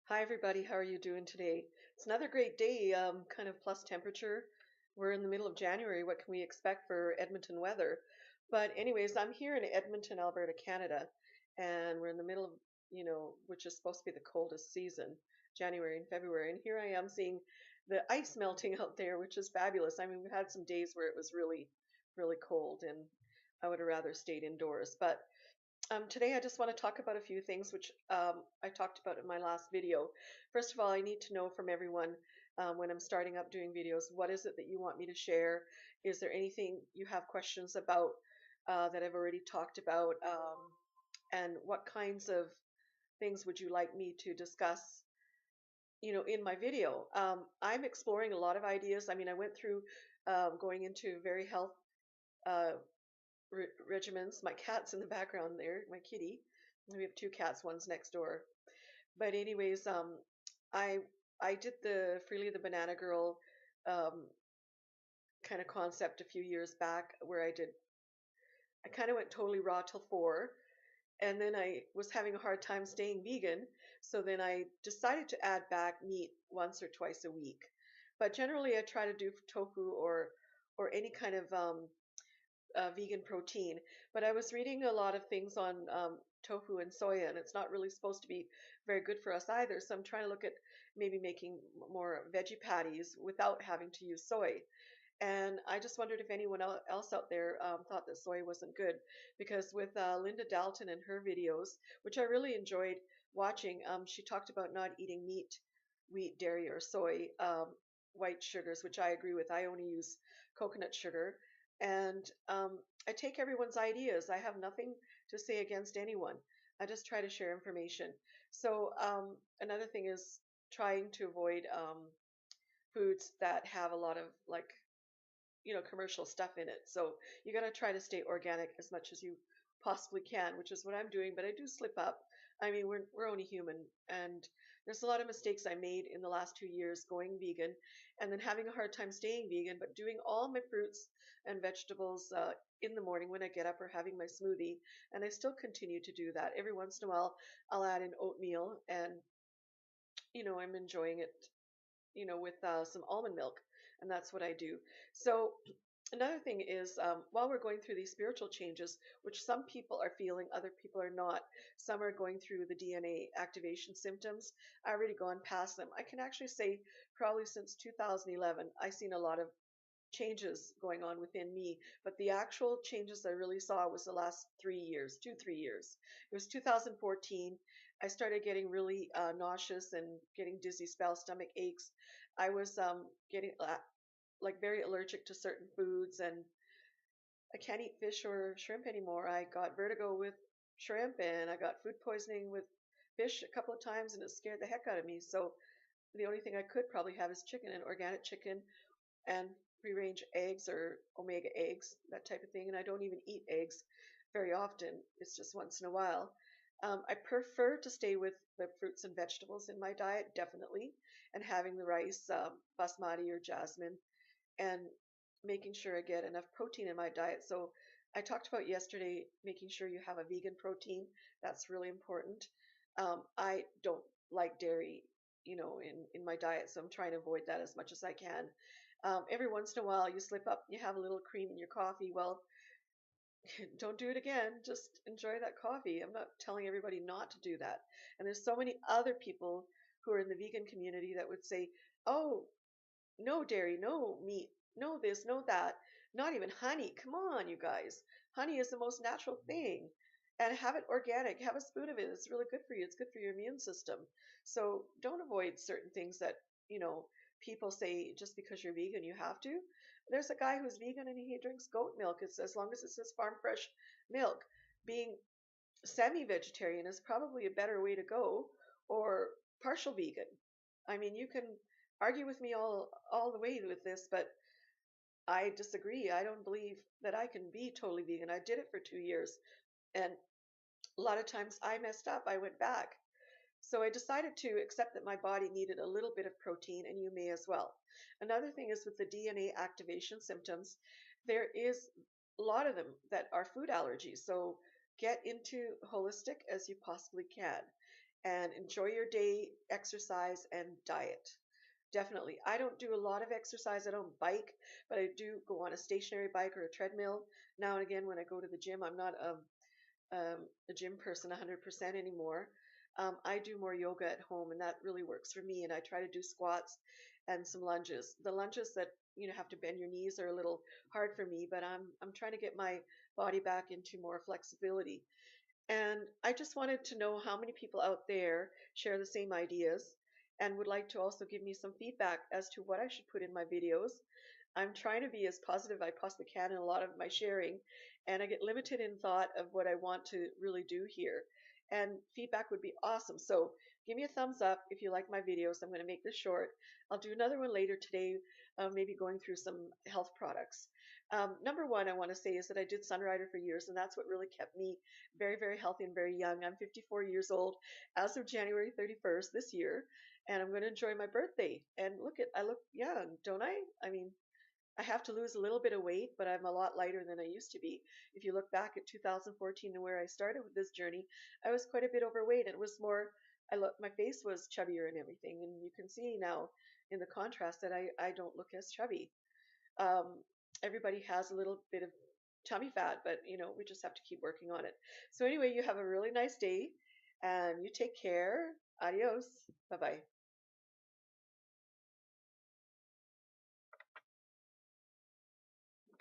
Hi, everybody. How are you doing today? It's another great day, kind of plus temperature. We're in the middle of January. What can we expect for Edmonton weather? But anyways, I'm here in Edmonton, Alberta, Canada, and we're in the middle of, which is supposed to be the coldest season, January and February. And here I am seeing the ice melting out there, which is fabulous. I mean, we've had some days where it was really, really cold, and I would have rather stayed indoors. But today, I just want to talk about a few things which I talked about in my last video. First of all, I need to know from everyone when I'm starting up doing videos, what is it that you want me to share? Is there anything you have questions about that I've already talked about? And what kinds of things would you like me to discuss, in my video? I'm exploring a lot of ideas. I mean, I went through going into very health uh, regimens. My cat's in the background there, my kitty. We have two cats, one's next door. But anyways, I I did the Freely the Banana Girl um, kind of concept a few years back where I kind of went totally raw till 4, and then I was having a hard time staying vegan, so then I decided to add back meat once or twice a week. But generally, I try to do tofu or any kind of vegan protein. But I was reading a lot of things on tofu and soya, and it's not really supposed to be very good for us either. So I'm trying to look at maybe making more veggie patties without having to use soy. And I just wondered if anyone else out there thought that soy wasn't good, because with Linda Dalton and her videos, which I really enjoyed watching, she talked about not eating meat, wheat, dairy, or soy, white sugars, which I agree with. I only use coconut sugar, and I take everyone's ideas. I have nothing to say against anyone. I just try to share information. So another thing is trying to avoid foods that have a lot of like commercial stuff in it. So you got to try to stay organic as much as you possibly can, which is what I'm doing. But I do slip up. I mean, we're only human, and there's a lot of mistakes I made in the last 2 years going vegan, and then having a hard time staying vegan, but doing all my fruits and vegetables in the morning when I get up or having my smoothie, and I still continue to do that. Every once in a while, I'll add in oatmeal, and I'm enjoying it with some almond milk, and that's what I do. So another thing is, while we're going through these spiritual changes, which some people are feeling, other people are not. Some are going through the DNA activation symptoms. I already gone past them. I can actually say probably since 2011, I've seen a lot of changes going on within me, but the actual changes I really saw was the last 3 years, 3 years. It was 2014. I started getting really nauseous and getting dizzy spells, stomach aches. I was getting like very allergic to certain foods, and I can't eat fish or shrimp anymore. I got vertigo with shrimp, and I got food poisoning with fish a couple of times, and it scared the heck out of me. So the only thing I could probably have is chicken, and organic chicken, and free range eggs or omega eggs, that type of thing. And I don't even eat eggs very often, it's just once in a while. I prefer to stay with the fruits and vegetables in my diet, definitely, and having the rice, basmati or jasmine, and making sure I get enough protein in my diet. So I talked about yesterday making sure you have a vegan protein. That's really important. I don't like dairy, in my diet, so I'm trying to avoid that as much as I can. Every once in a while, you slip up, you have a little cream in your coffee. Well, don't do it again. Just enjoy that coffee. I'm not telling everybody not to do that. And there's so many other people who are in the vegan community that would say, oh, no dairy, no meat, no this, no that, not even honey. Come on, you guys. Honey is the most natural thing. And have it organic. Have a spoon of it. It's really good for you. It's good for your immune system. So don't avoid certain things that, you know, people say just because you're vegan, you have to. There's a guy who's vegan and he drinks goat milk. It's as long as it says farm fresh milk. Being semi-vegetarian is probably a better way to go, or partial vegan. I mean, you can argue with me all the way with this, but I disagree. I don't believe that I can be totally vegan. I did it for 2 years, and a lot of times I messed up. I went back. So I decided to accept that my body needed a little bit of protein, and you may as well. Another thing is with the DNA activation symptoms, there is a lot of them that are food allergies. So get into holistic as you possibly can. and enjoy your day, exercise, and diet. Definitely. I don't do a lot of exercise. I don't bike, but I do go on a stationary bike or a treadmill. Now and again, when I go to the gym, I'm not a gym person 100% anymore. I do more yoga at home, and that really works for me. And I try to do squats and some lunges. The lunges that have to bend your knees are a little hard for me, but I'm trying to get my body back into more flexibility. And I just wanted to know how many people out there share the same ideas and would like to also give me some feedback as to what I should put in my videos. I'm trying to be as positive as I possibly can in a lot of my sharing, and I get limited in thought of what I want to really do here. And feedback would be awesome. So give me a thumbs up if you like my videos. I'm going to make this short. I'll do another one later today, maybe going through some health products. Number one, I want to say is that I did Sunrider for years, and that's what really kept me very, very healthy and very young. I'm 54 years old as of January 31st this year, and I'm going to enjoy my birthday. And I look young, don't I? I mean, I have to lose a little bit of weight, but I'm a lot lighter than I used to be. If you look back at 2014 and where I started with this journey, I was quite a bit overweight. It was more, my face was chubbier and everything, and you can see now in the contrast that I don't look as chubby. Um, Everybody has a little bit of tummy fat, but we just have to keep working on it. So anyway, you have a really nice day, and you take care. Adios. Bye bye.